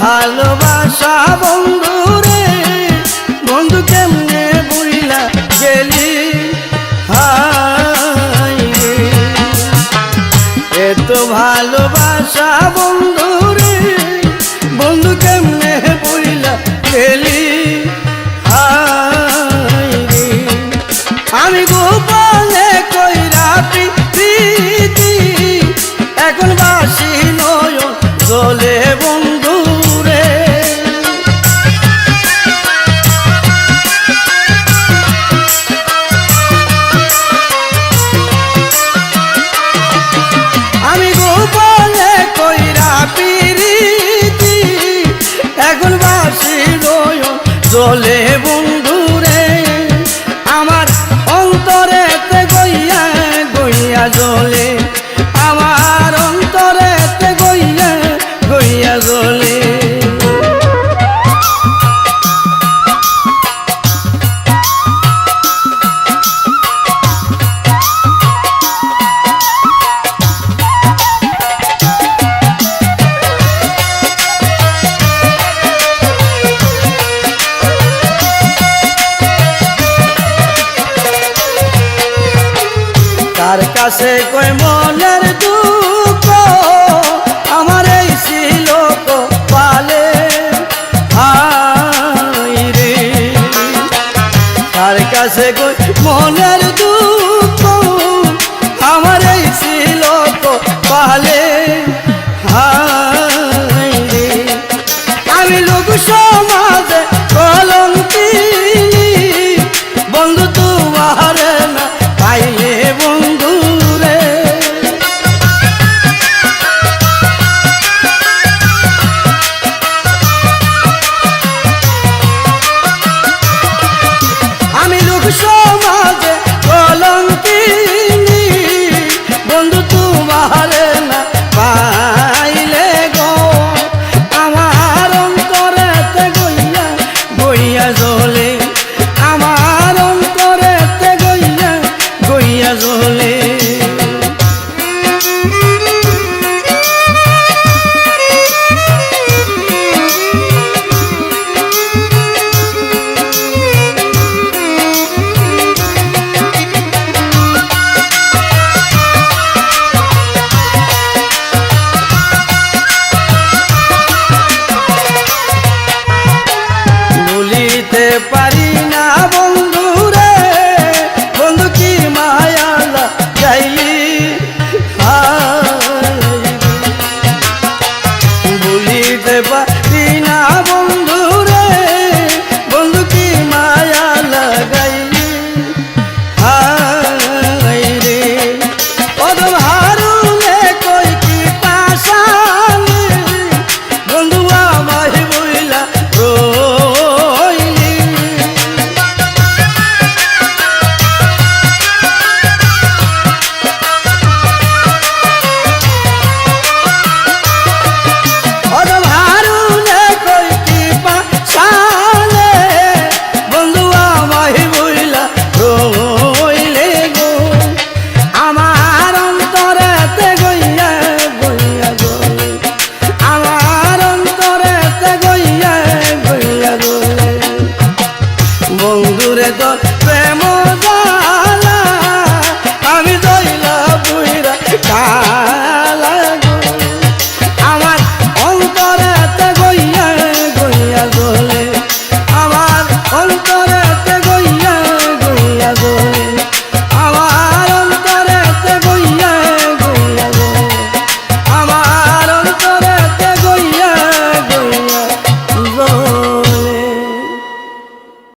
ভালোবাসা বন্ধু রে, বন্ধু কেমনে বুইলা গেলি, হাই রে। এত ভালোবাসা বন্ধু রে, বন্ধু কেমনে বুইলা গেলি, হাই রে। আমি গোপনে কইরা প্রীতি, এখন বাসি নয়ন জলে বন্ধু রে। আমি গোপনে কইরা প্রীতি, এখন বাসি নয়ন জলে বন্ধু রে। আমার অন্তরেতে গইয়া গইয়া জলে, আমার অন্তরেতে গইয়া গইয়া জলে। তার কাছে কই মনের দুঃখ, আমার এই ছিল কপালে, হাই রে। তার কাছে কই মনের দুঃখ, আমার এই ছিল কপালে, হাই রে। আমি লোক সমাজে কলঙ্কিনী, বন্ধু